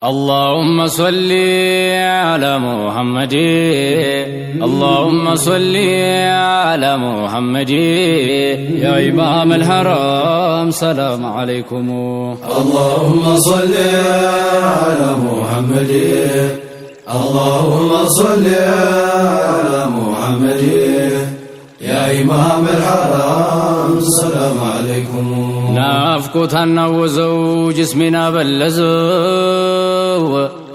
اللهم صل على محمد اللهم صل على محمد يا إمام الحرم سلام عليكم. اللهم صل على محمد اللهم صل على محمد يا إمام الحرم سلام عليكم. نافقوت هنوزو جسمنا بلزو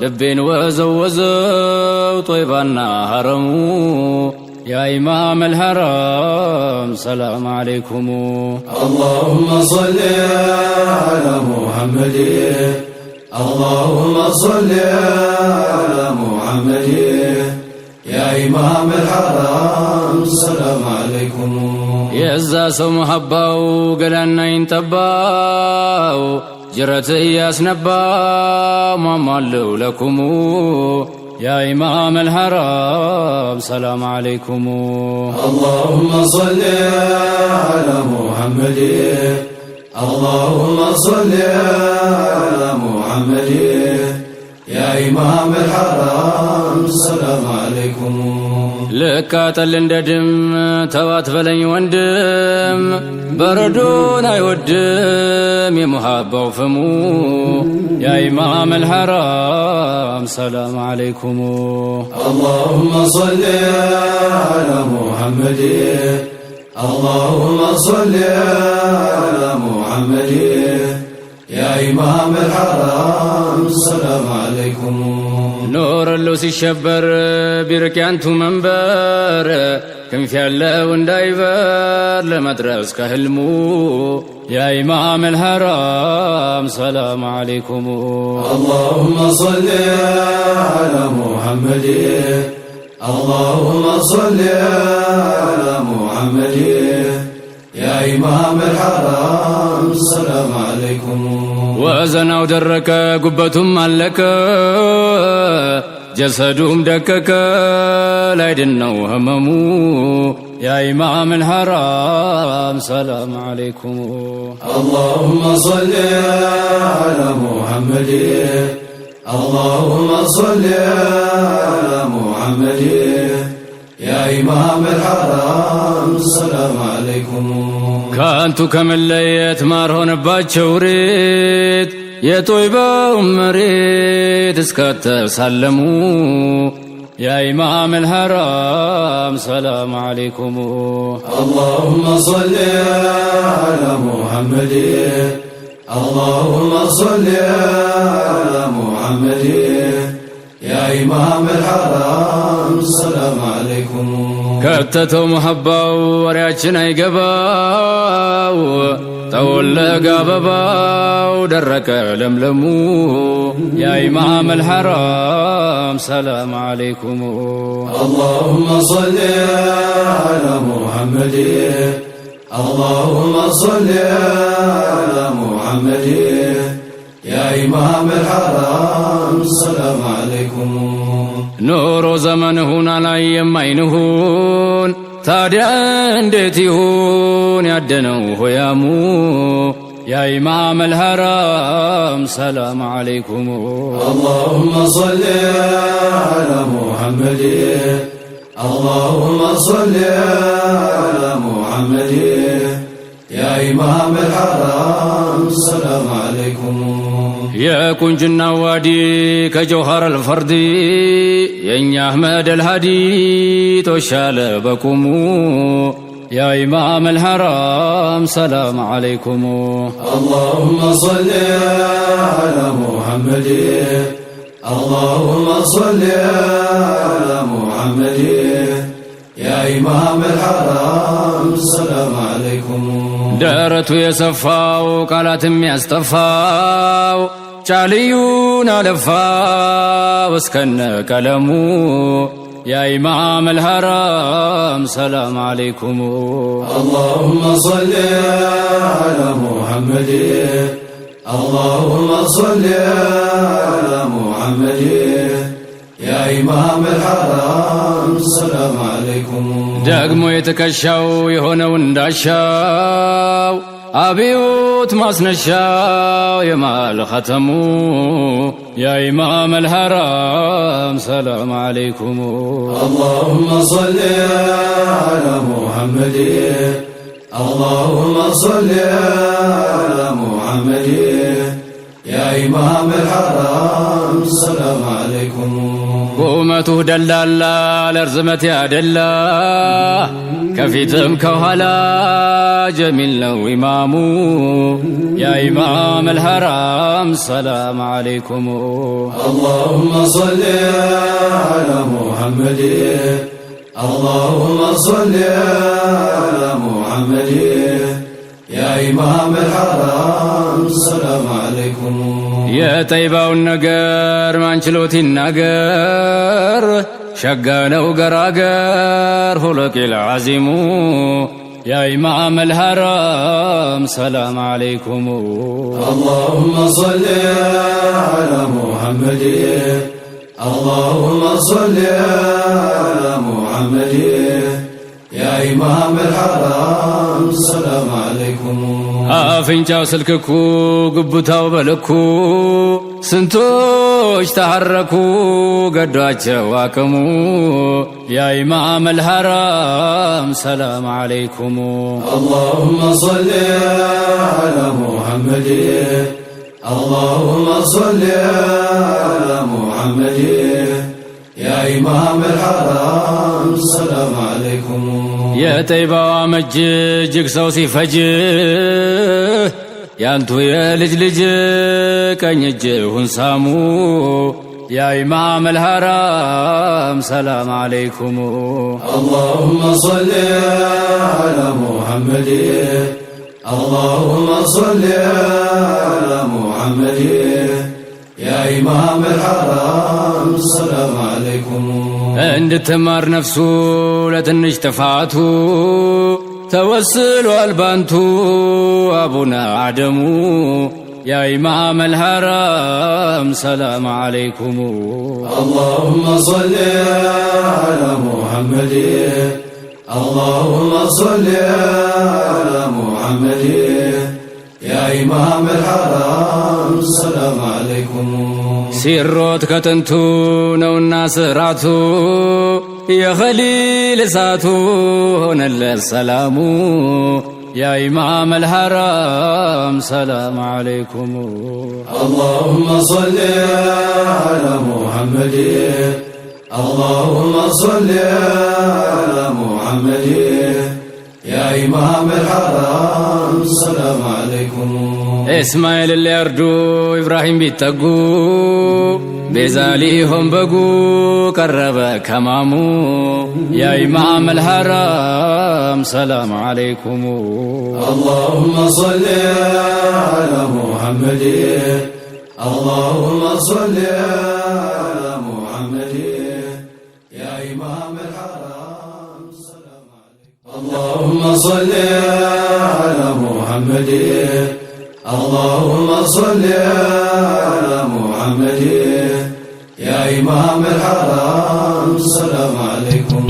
لبين وزو طيبنا هرمو يا إمام الحرم سلام عليكم. اللهم صل على محمد اللهم صل على محمد يا إمام الحرم سلام عليكم. يزا سو محباو قلنا ينتباو جرت ياسنبا مامالو لكم يا إمام الحرم سلام عليكم. اللهم صل على محمد اللهم صل على محمد يا إمام الحرم سلام عليكم. لكاتل انددم توات فلن وندم بردون يودم يمحبو فمو يا إمام الحرم سلام عليكم. اللهم صل على محمد اللهم صل على محمد يا إمام الحرم سلام عليكم. نور اللو سيشبر بركانتو منبر كم في الله وندايفر لمدرس كهلمو يا إمام الحرم سلام عليكم. اللهم صل على محمد اللهم صل على محمد يا إمام الحرم سلام عليكم. وزناو درك قبتهم ملك جسدهم دكك لا يدنوا هممو يا إمام الحرم سلام عليكم. اللهم صل على محمد اللهم صل على محمد يا إمام الحرم سلام عليكم. كانتو كمليت مارهون باتشوريت يا طيبة مريت اسكت سلمو يا إمام الحرم سلام عليكم. اللهم صل على محمد اللهم صل على محمد يا إمام الحرم سلام عليكم. كتتو محباو ورياتشن يقباو تولق أبباو درك لملمو يا إمام الحرم سلام عليكم. اللهم صل على محمد اللهم صل على محمد يا إمام الحرم سلام عليكم. نور زمن هنا لا يمينهون تاديا انديت يهون يدنو هيامو يا إمام الحرم سلام عليكم. اللهم صل على محمد اللهم صل على محمد يا إمام الحرم سلام عليكم. يا كنجنا وادي كجوهر الفردي يا أحمد الهادي توشال بكمو يا إمام الحرم سلام عليكم. اللهم صل على محمد اللهم صل على محمد يا إمام الحرم سلام عليكم. دارتو يسفاو قالت يستفاو شاليون ألفاو اسكن كلمو يا إمام الحرم سلام عليكم. اللهم صل على محمد اللهم صل على محمد يا إمام الحرم سلام عليكم. ደግሞ የተከሻው የሆነው እንዳሻው አብዮት ማስነሻው የማል ኸተሙ يا إمام الحرم سلام عليكم اللهم صل على محمد اللهم صل على محمد يا إمام الحرم سلام عليكم ቁመቱህ ደላላ ለርዝመት ያደላ ከፊትም ከኋላ ጀሚል ነው ኢማሙ ያ ኢማም አልሐራም ሰላም አለይኩም اللهم صل على محمد اللهم صل على محمد يا إمام الحرم سلام عليكم የጠይባውን ነገር ማንችሎት ይናገር ሸጋ ነው ገራገር ሁለቂል ዓዚሙ ያ ኢማም አልሐራም ሰላም አለይኩም اللهم صل على محمد اللهم صل على محمد يا إمام الحرم سلام عليكم አፍንጫው ስልክኩ ግቡታው በልኩ ስንቶች ተሐረኩ ገዷቸው አቅሙ ያ ኢማም አልሐራም ሰላም አለይኩም اللهم صل على محمد اللهم صل على محمد يا إمام الحرم سلام عليكم የጠይባዋ መጅ እጅግ ሰው ሲፈጅህ ያንቱ የልጅ ልጅ ቀኝ እጅሁን ሳሙ ያ ኢማም አልሐራም ሰላም አለይኩም اللهم صل على محمد اللهم صل على محمد يا إمام الحرم سلام عليكم እንድትማር ነፍሱ ለትንሽ ጥፋቱ ተወስሏል ባንቱ አቡነ አደሙ ያ ኢማም አልሐራም ሰላም አለይኩም اللهم صل على محمد اللهم صل على محمد يا إمام الحرم سلام عليكم ሲሮት ከጥንቱ ነውና ስራቱ የኸሊል እሳቱ ሆነለት ሰላሙ ያ ኢማም አልሐራም ሰላም አለይኩም اللهم صل على محمد اللهم صل على محمد يا إمام الحرم سلام عليكم እስማኤል ሊያርዱ ኢብራሂም ቢጠጉ ቤዛ ሊሆን በጉ ቀረበ ከማሙ ያ ኢማም አልሐራም ሰላም አለይኩም اللهم صل على محمد اللهم صل على محمد يا إمام الحرم سلام عليكم اللهم صل على محمد اللهم صل على محمد يا إمام الحرم سلام عليكم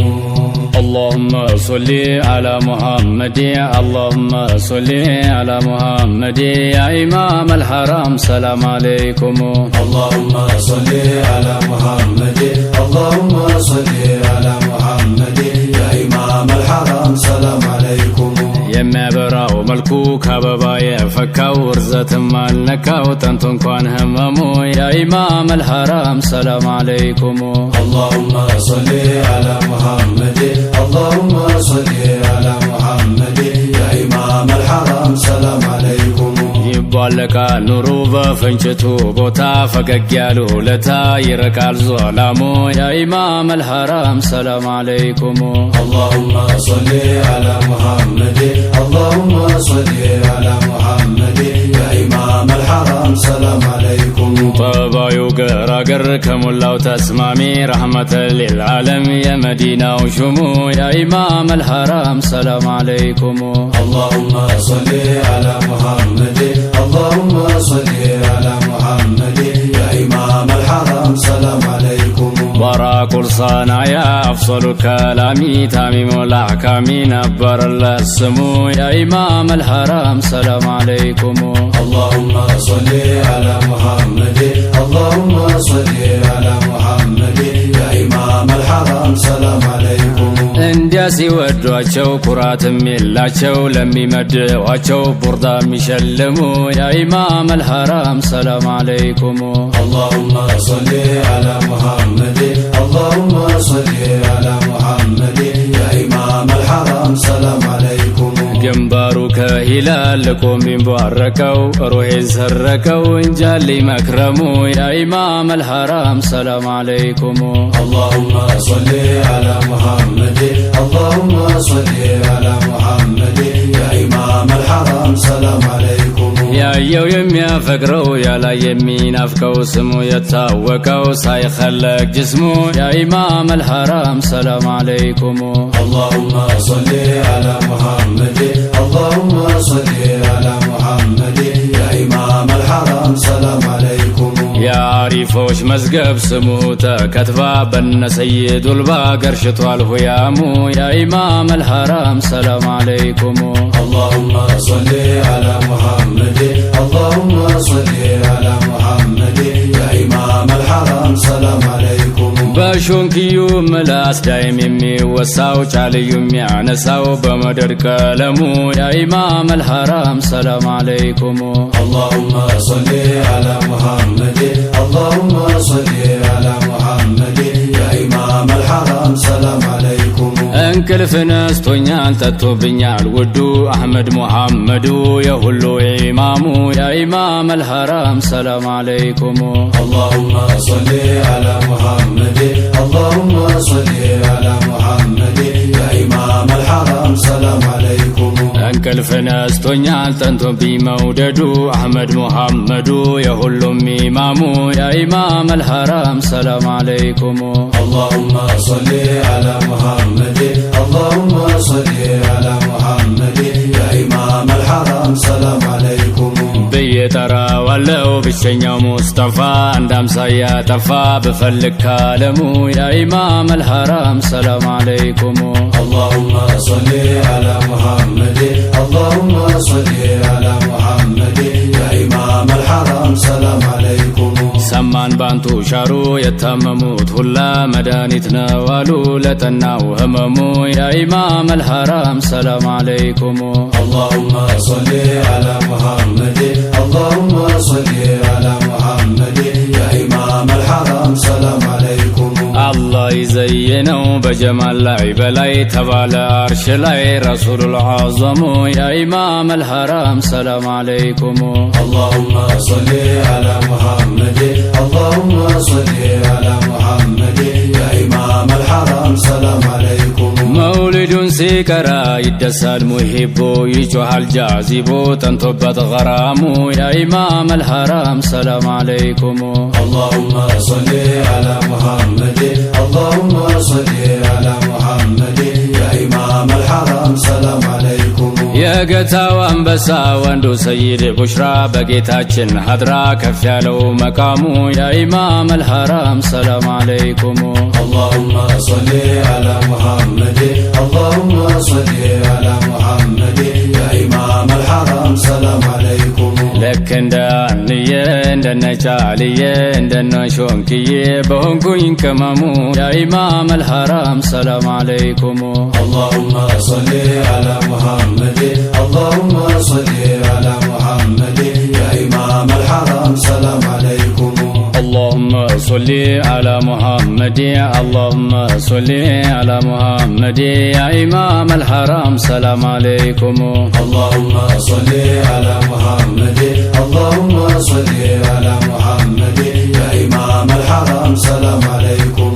اللهم صل على محمد اللهم صل على محمد يا إمام الحرم سلام عليكم اللهم صل على محمد اللهم صل على محمد يا إمام الحرم سلام عليكم የሚያበራው መልኩ ከአበባ የፈካው እርዘትም አልነካው ጥንት እንኳን ህመሙ ያ ኢማም አልሐራም ሰላም አለይኩም اللهم صل على محمد اللهم صل على محمد يا إمام الحرم سلام عليكم ይባለቃል ኑሩ በፍንጭቱ ቦታ ፈገግ ያሉ ለታ ይረቃል ዞላሙ ያ ኢማም አልሐራም ሰላም አለይኩም اللهم صل على محمد اللهم صل على محمد يا إمام الحرم سلام عليكم ጠባዩ ገራገር ከሞላው ተስማሚ ረሕመተ ሊልዓለም የመዲናው ሹሙ ያ ኢማም አልሐራም ሰላም አለይኩም اللهم صل على محمد اللهم صل على محمد يا إمام الحرم سلام عليكم ባራቁል ሰናያ አፍሰሉ ከላሚ ታሚሙ ልአሕካሚ ነበረለት ስሙ ያ ኢማም አልሐራም ሰላም አለይኩም اللهم صل على محمد اللهم اللهم صل على محمد يا إمام الحرم سلام عليكم እንዲያ ሲወዷቸው ኩራትም የላቸው ለሚመድዋቸው ቡርዳ የሚሸልሙ ያ ኢማም አልሐራም ሰላም አለይኩም اللهم صل على محمد اللهم صل على محمد يا إمام الحرم سلام عليكم ግንባሩ ከሂላል ልቆም ቢንባረከው ሩሄን ሰረከው እንጃል መክረሙ ያ ኢማም አልሐራም ሰላም አለይኩም اللهم صل على محمد اللهم صل على محمد يا إمام الحرم سلام عليكم ያየው የሚያፈቅረው ያላ የሚናፍቀው ስሙ የታወቀው ሳይኸለቅ ጅስሙ ያ ኢማም አልሐራም ሰላም አለይኩም اللهم صل على محمد اللهم صل على محمد يا إمام الحرم سلام عليكم የአሪፎች መዝገብ ስሙ ተከትባ በነ ሰይዱል ባገር ሽቷል ሁያሙ ያ ኢማም አልሐራም ሰላም አለይኩም اللهم صل على محمد اللهم صل على محمد يا إمام الحرم سلام عليكم በሾንክዩ ምላስ ዳይም የሚወሳው ጫልዩ የሚያነሳው በመደድ ቀለሙ ያ ኢማም አልሐራም ሰላም አለይኩም اللهم صل على محمد اللهم صل على محمد يا إمام الحرم سلام عليكم እንቅልፍ ነስቶኛል ጠጥቶብኛል ውዱ አህመድ ሙሐመዱ የሁሉ ኢማሙ ያ ኢማም አልሐራም ሰላም አለይኩም اللهم صل على محمد اللهم صل على محمد يا إمام الحرم سلام عليكم እንቅልፍ ነስቶኛል ጠንቶብኝ መውደዱ አህመድ ሙሐመዱ የሁሉም ኢማሙ ያ ኢማም አልሐራም ሰላም አለይኩም اللهم صل على محمد اللهم صل على محمد يا إمام الحرم سلام عليكم ብዬጠራዋለው ብቸኛው ሙስጠፋ እንዳምሳያ ጠፋ ብፈልግ ካለሙ ያ ኢማም አልሐራም ሰላም አለይኩም اللهم صل على محمد اللهم صل على محمد يا إمام الحرم سلام عليكم ሰማን ባንቱ ሻሩ የታመሙት ሁላ መድኃኒት ነዋሉ ለጠናው ህመሙ ያ ኢማም አልሐራም ሰላም አለይኩም اللهم صل على محمد اللهم صل على محمد يا إمام الحرم سلام عليكم አላህ ይዘየነው በጀማል ላይ በላይ ተባለ አርሽ ላይ ረሱሉል አዘሙ ያ ኢማም አልሐራም ሰላም አለይኩም اللهم صل على محمد اللهم صل على محمد يا إمام الحرم سلام عليكم መውሊዱን ሲቀራ ይደሳል ሙሂቡ ይጮሃል ጃዚቡ ጠንቶበት ገራሙ ያ ኢማም አልሐራም ሰላም አለይኩም اللهم صل على محمد اللهم صل على محمد يا إمام الحرم سلام عليكم የገታው አንበሳ ወንዱ ሰይድ ቡሽራ በጌታችን ሀድራ ከፍ ያለው መቃሙ ያ ኢማም አልሐራም ሰላም አለይኩም اللهم صل على محمد اللهم صل على محمد يا إمام الحرم سلام عليكم ልክ እንደ አንየ እንደነጫልየ እንደነሾንክዬ በሆንኩኝ ቅመሙ ያ ኢማም አልሐራም ሰላም አለይኩም اللهم صل على محمد اللهم صل على محمد يا إمام الحرم سلام عليكم اللهم صل على محمد اللهم صل على محمد يا إمام الحرام سلام عليكم اللهم صل على محمد اللهم صل على محمد يا إمام الحرم سلام عليكم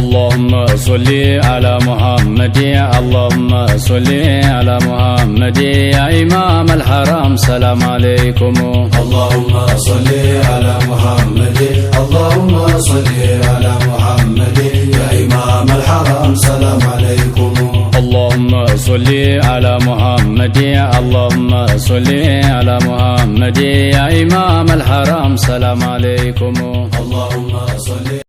اللهم صل على محمد اللهم صل على محمد يا إمام الحرام سلام عليكم اللهم صل على محمد اللهم صل على محمد يا إمام الحرم سلام عليكم اللهم صل على محمد اللهم صل على محمد يا إمام الحرام سلام عليكم اللهم صل